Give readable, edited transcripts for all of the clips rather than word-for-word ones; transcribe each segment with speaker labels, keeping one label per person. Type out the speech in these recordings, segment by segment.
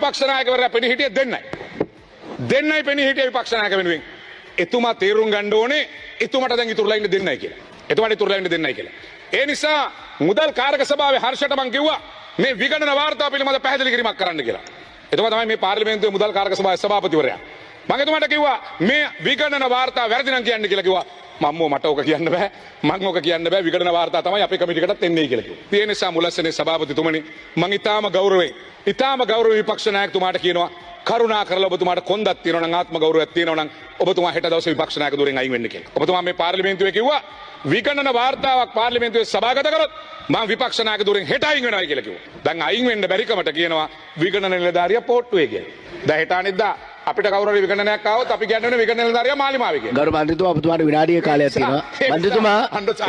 Speaker 1: විපක්ෂ නායකවරයා පෙනී හිටියේ දෙන්නයි පෙනී හිටියේ විපක්ෂ නායක වෙනුවෙන්. එතුමා තීරුම් ගන්න ඕනේ එතුමාට දැන් ඉතුරුලා ඉන්න දෙන්නයි කියලා. එතුමාට ඉතුරුලා ඉන්න දෙන්නයි කියලා. ඒ නිසා මුදල් කාරක සභාවේ හර්ෂයට මං කිව්වා මේ විගණන වාර්තාව පිළිබඳ පැහැදිලි කිරීමක් කරන්න කියලා. එතුමා තමයි මේ පාර්ලිමේන්තුවේ මුදල් කාරක සභාවේ සභාපතිවරයා. මම එතුමාට කිව්වා මේ විගණන වාර්තාව වැරදි නම් කියන්න කියලා කිව්වා. මට ඕක කියන්න බෑ. මං ඕක කියන්න බෑ. විගණන වාර්තාව තමයි අපේ කමිටියකටත් එන්නේ කියලා කිව්වා. ඒ නිසා මුලස්සනේ සභාපතිතුමනි මං ඊටාම ගෞරවයෙන් විපක්ෂ නායකතුමාට කියනවා කරුණා කරලා ඔබතුමාට කොන්දක් තියෙනවා නම් ආත්ම ගෞරවයක් තියෙනවා නම් ඔබතුමා හෙට දවසේ විපක්ෂ නායක ධුරෙන් අයින් වෙන්න කියලා. ඔබතුමා මේ පාර්ලිමේන්තුවේ කිව්වා විගණන වාර්තාවක් පාර්ලිමේන්තුවේ සභාගත කරොත් මම විපක්ෂ නායක ධුරෙන් හෙට අයින් වෙනවා කියලා කිව්වා. දැන් අයින් වෙන්න බැරිකමට කියනවා විගණන නිලධාරියා පොට්ටුවේ කියලා. දැන් හෙට අනිද්දා අපිට කවුරු හරි විගණනයක් ආවොත් අපි කියන්නේ විගණන නිලධාරියා මාලිමාවේ කියලා.
Speaker 2: ගරු මන්ත්‍රීතුමා ඔබතුමාට විනාඩිය කාලයක් තියෙනවා. මන්ත්‍රීතුමා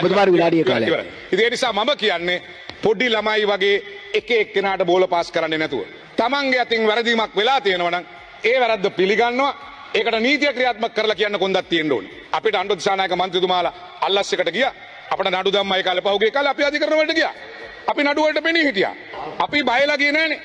Speaker 2: ඔබතුමාට විනාඩිය කාලයක්.
Speaker 1: ඉතින් ඒ නිසා මම කියන්නේ පොඩි ළමයි වගේ එක එක්කෙනාට බෝල පාස් කරන්නේ නැතුව තමන්ගේ අතින් වැරදීමක් වෙලා තියෙනවා නම් ඒ වැරද්ද පිළිගන්නවා ඒකට නීතිය ක්‍රියාත්මක කරලා කියන්න කොන්දක් තියෙන්න ඕනේ. අපිට අනුර දිසානායක මන්ත්‍රීතුමාලා අල්ලස් එකට ගියා. අපිට නඩු දැම්මා ඒ කාලේ පහුගිය කාලේ අපි අධිකරණ වලට ගියා. අපි නඩු වලට පෙනී හිටියා. අපි බයලා ගියේ නෑනේ.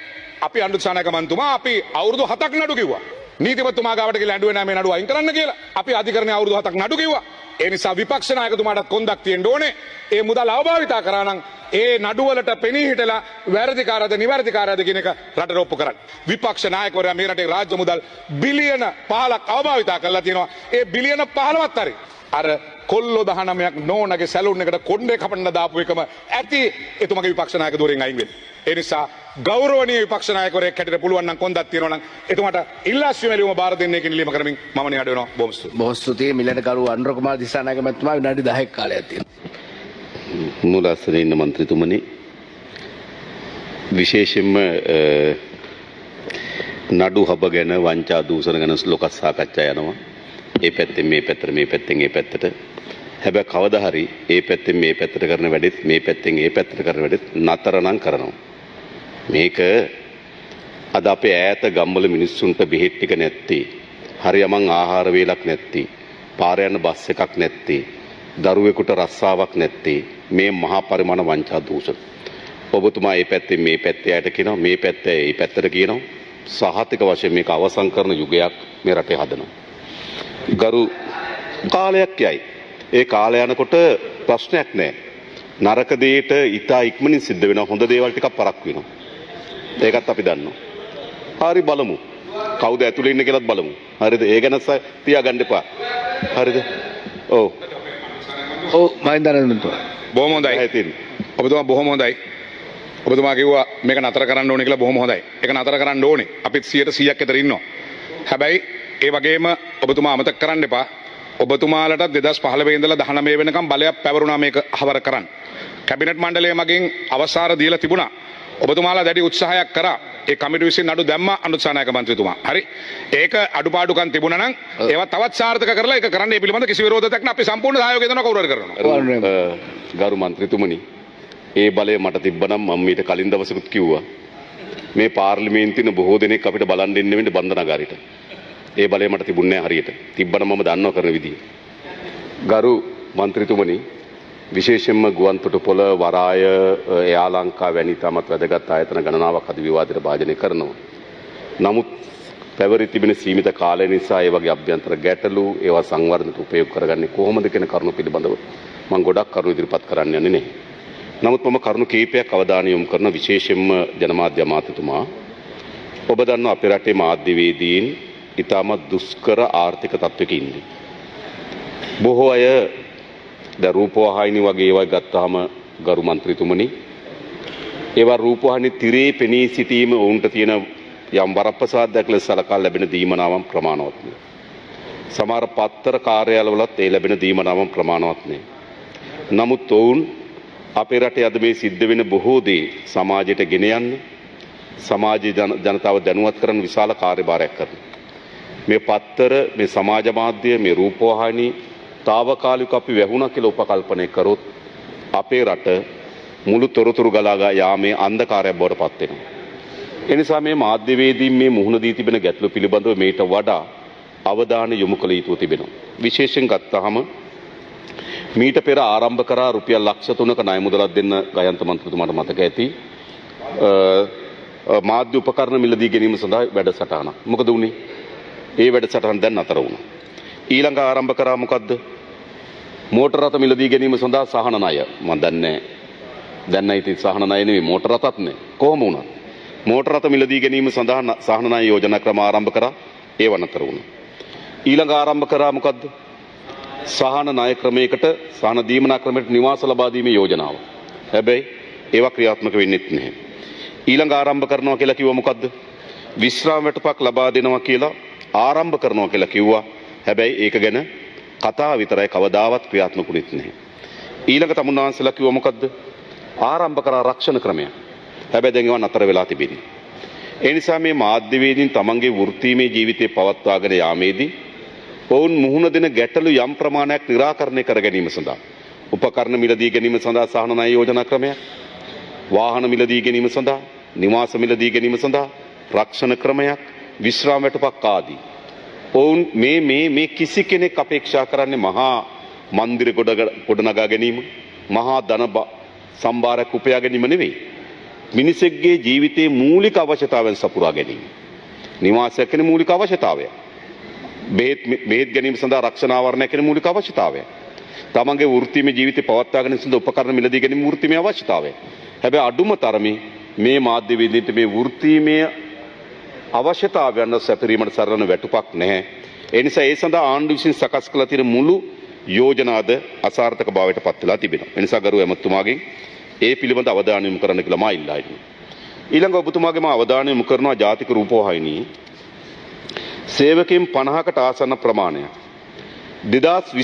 Speaker 1: අපි අනුර දිසානායක මන්ත්‍රීතුමා අපි අවුරුදු 7ක් නඩු කිව්වා. නීතිපතිතුමා ගාවට ගිහලා ඇඬුවේ නෑ මේ නඩුව අයින් කරන්න කියලා. අපි අධිකරණයේ අවුරුදු 7ක් නඩු කිව්වා. ඒ නිසා විපක්ෂ නායකතුමාටත් කොන්දක් තියෙන්න ඕනේ. ඒ මුදල් අවභාවිතා කරා නම් ඒ නඩුවලට පෙනී හිටලා වැරදිකාරද නිවැරදිකාරද කියන එක රටට ඔප්පු කරන්න. විපක්ෂ නායකවරයා මේ රටේ රාජ්‍ය මුදල් බිලියන 15ක් අවභාවිතා කරලා තියෙනවා. ඒ බිලියන 15ත් හරි අර කොල්ලෝ 19ක් නෝනගේ සැලූන් එකට කොණ්ඩේ කපන්න දාපු එකම ඇති එතුමගේ විපක්ෂ නායක ධුරෙන් අයින් වෙන්න. ඒ නිසා ගෞරවනීය විපක්ෂ නායකවරයෙක් හැටියට පුළුවන් නම් කොන්දක් තියෙනවා නම් එතුමාට ඉල්ලාස්වීම එළියම බාර දෙන්නේ කියන ඉල්ලීම කරමින් මම නිහඬ වෙනවා. බොහොම
Speaker 2: ස්තුතියි. මිලට කරු අනුර කුමාර දිසානායක මහත්මයා විනාඩි 10ක කාලයක් තියෙනවා.
Speaker 3: මුලස්සනේ ඉන්න මන්ත්‍රීතුමනි විශේෂයෙන්ම නඩු හබ ගැන වංචා දූෂණ ගැන ලොකු සාකච්ඡා යනවා. ඒ පැත්තෙන් මේ පැත්තට මේ පැත්තෙන් ඒ පැත්තට. හැබැයි කවදා හරි ඒ පැත්තෙන් මේ පැත්තට කරන වැඩෙත් මේ පැත්තෙන් ඒ පැත්තට කරන වැඩෙත් නතර නම් කරනවා. මේක අද අපේ ඈත ගම්වල මිනිස්සුන්ට බෙහෙත් ටික නැත්තේ, හරියමං ආහාර වේලක් නැත්තේ, පාර යන බස් එකක් නැත්තේ, දරුවෙකුට රස්සාවක් නැත්තේ මේ මහා පරිමාණ වංචා දූෂණ. ඔබතුමා මේ පැත්තෙන් මේ පැත්තේ යට කියනවා, මේ පැත්තේ මේ පැත්තට කියනවා. සහතික වශයෙන් මේක අවසන් කරන යුගයක් මේ රටේ හදනවා. ගරු කාලයක් යයි. ඒ කාලය යනකොට ප්‍රශ්නයක් නැහැ. නරක දෙයට ඉතා ඉක්මනින් සිද්ධ වෙනවා, හොඳ දේවල් ටිකක් පරක් වෙනවා. ඒකත් අපි දන්නවා. හරි බලමු. කවුද ඇතුලේ ඉන්නේ කියලාත් බලමු. හරිද? ඒ ගැන තියාගන්න එපා. හරිද? ඔව්.
Speaker 2: මහින්දානන්දතුමා.
Speaker 1: බොහොම හොඳයි. ඔබතුමා බොහොම හොඳයි. ඔබතුමා කිව්වා මේක නතර කරන්න ඕනේ කියලා. බොහොම හොඳයි. ඒක නතර කරන්න ඕනේ. අපිත් 100%ක් විතර ඉන්නවා. හැබැයි ඒ වගේම ඔබතුමා අමතක කරන්න එපා. ඔබතුමාලට 2015 ඉඳලා 19 වෙනකම් බලයක් පැවරුණා මේක හවර කරන්න. කැබිනට් මණ්ඩලය මගින් අවසර දීලා තිබුණා. ඔබතුමාලා දැඩි උත්සාහයක් කරා. ඒ කමිටුව විසින් නඩු දැම්මා අනුර දිසානායක මන්ත්‍රීතුමා. හරි. ඒක අඩුපාඩුකම් තිබුණා නම් ඒවා තවත් සාර්ථක කරලා ඒක කරන්න. ඒ පිළිබඳ කිසි විරෝධයක් නැහැ. අපි සම්පූර්ණ සහයෝගය දෙනවා කවුරු හරි කරනවා.
Speaker 3: ගරු මන්ත්‍රීතුමනි, ඒ බලය මට තිබ්බනම් මම ඊට කලින් දවසකුත් කිව්වා. මේ පාර්ලිමේන්තුවේ බොහෝ දෙනෙක් අපිට බලන් දෙන්න වෙන්නේ බන්ධනාගාරයට. ඒ බලය මට තිබුණේ නැහැ හරියට. තිබ්බනම් මම දන්නව කරන විදිය. ගරු මන්ත්‍රීතුමනි, විශේෂයෙන්ම ගුවන්තොටුපොළ, වරාය, යාලංකා වැනි තමත් වැදගත් ආයතන ගණනාවක් අද විවාදයට භාජනය කරනවා. නමුත් පැවරී තිබෙන සීමිත කාලය නිසා ඒ වගේ අභ්‍යන්තර ගැටලු ඒවා සංවර්ධනයට උපයෝග කරගන්නේ කොහොමද කියන කරුණු පිළිබඳව මම ගොඩක් කරුණු ඉදිරිපත් කරන්න යන්නේ නැහැ. නමුත් මම කරුණු කීපයක් අවධානය යොමු කරන විශේෂයෙන්ම ජනමාධ්‍ය අමාත්‍යතුමා, ඔබ දන්නවා අපේ රටේ මාධ්‍යවේදීන් ඉතාමත් දුෂ්කර ආර්ථික තත්ත්වයක ඉන්නේ. බොහෝ අය දැන් රූපවාහිනී වගේ ඒවා ගත්තාම ගරු මන්ත්‍රීතුමනි, ඒවා රූපවාහිනී තිරේ පෙනී සිටීම වුන්ට තියෙන යම් වරප්‍රසාදයක් ලෙස සලකා ලැබෙන දීමනාවන් ප්‍රමාණවත් නෑ. සමහර පත්තර කාර්යාලවලත් ඒ ලැබෙන දීමනාවන් ප්‍රමාණවත් නෑ. නමුත් ඔවුන් අපේ රටේ අද මේ සිද්ධ වෙන බොහෝ දේ සමාජයට ගෙන යන්න, සමාජයේ ජනතාව දැනුවත් කරන විශාල කාර්යභාරයක් කරනවා. මේ පත්තර, මේ සමාජ මාධ්‍ය, මේ රූපවාහිනී తాවකාලික අපි වැහුණා කියලා උපකල්පනය කරොත් අපේ රට මුළු තොරතුරු ගලාගා යාමේ අන්ධකාරයක් බවට පත් වෙනවා. ඒ නිසා මේ මාධ්‍යවේදීන් මේ මුහුණ දී තිබෙන ගැටලු පිළිබඳව මේට වඩා අවධානය යොමු කළ යුතු තිබෙනවා. විශේෂයෙන් ගත්තාම මීට පෙර ආරම්භ කරා රුපියල් ලක්ෂ 3ක ණය මුදලක් දෙන්න ගයන්ත මන්ත්‍රීතුමාට මතක ඇති. මාධ්‍ය උපකරණ මිලදී ගැනීම සඳහා වැඩසටහන. මොකද වුනේ? ඒ වැඩසටහන දැන් අතර වුණා. ඊළඟ ආරම්භ කරා මොකද්ද? මෝටර රථ මිලදී ගැනීම සඳහා සහන ණය. මම දන්නේ දැන් නැති සහන ණය නෙවෙයි මෝටර රථත් නේ. කොහොම වුණත් මෝටර රථ මිලදී ගැනීම සඳහා සහන ණය යෝජනා ක්‍රම ආරම්භ කරා. ඒව නතර වුණා. ඊළඟ ආරම්භ කරා මොකද්ද? සහන ණය ක්‍රමයකට සහන දීමනා ක්‍රමයකට නිවාස ලබා දීමේ යෝජනාව. හැබැයි ඒවා ක්‍රියාත්මක වෙන්නේ නැහැ. ඊළඟ ආරම්භ කරනවා කියලා කිව්ව මොකද්ද? විශ්‍රාම වැටුපක් ලබා දෙනවා කියලා ආරම්භ කරනවා කියලා කිව්වා. හැබැයි ඒක ගැන කතා විතරයි කවදාවත් ක්‍රියාත්මක වෙන්නේ නැහැ. ඊළඟ තමුන්නාන්සලා කිව්ව මොකද්ද? ආරම්භ කරා රක්ෂණ ක්‍රමය. හැබැයි දැන් ඒවා නතර වෙලා තිබෙන්නේ. ඒ නිසා මේ මාධ්‍යවේදීන් තමන්ගේ වෘත්තීමේ ජීවිතේ පවත්වාගෙන යාමේදී ඔවුන් මුහුණ දෙන ගැටලු යම් ප්‍රමාණයක් निराකරණය කර ගැනීම සඳහා උපකරණ මිලදී ගැනීම සඳහා සහන ණය යෝජනා ක්‍රමයක්, වාහන මිලදී ගැනීම සඳහා, නිවාස මිලදී ගැනීම සඳහා රක්ෂණ ක්‍රමයක්, විශ්‍රාම වැටුපක් ආදී. ඔවුන් මේ කිසි කෙනෙක් අපේක්ෂා කරන්නේ මහා මන්දිර ගොඩනගා ගැනීම, මහා ධන සම්භාරයක් උපයා ගැනීම නෙවෙයි. මිනිසෙක්ගේ ජීවිතයේ මූලික අවශ්‍යතාවයන් සපුරා ගැනීම. නිවාසයක් කියන මූලික අවශ්‍යතාවය. බෙහෙත් ගැනීම සඳහා රක්ෂණ ආවරණයක් කියන මූලික අවශ්‍යතාවය. තමන්ගේ වෘත්තීමය ජීවිතේ පවත්වාගෙන සඳහා උපකරණ මිලදී ගැනීම වෘත්තීමය අවශ්‍යතාවය. හැබැයි අඩුම තරමේ මේ මාධ්‍යවේදීන්ට මේ වෘත්තීමය අවශ්‍යතාවයන් සැපරීමට සරලන වැටුපක් නැහැ. ඒ නිසා ඒ සඳහා ආණ්ඩුව විසින් සකස් කළ තියෙන මුළු යෝජනාද අසාර්ථක භාවයට පත් වෙලා තිබෙනවා. ඒ නිසා ගරු ඇමතුමාගෙන් ඒ පිළිබඳ අවධානය යොමු කරන්න කියලා මා ඉල්ලා හිටිනවා. ඊළඟ ඔබතුමාගේ මා අවධානය යොමු කරනවා ජාතික රූපවාහිනී සේවකයන් 50කට ආසන්න ප්‍රමාණයක් 2020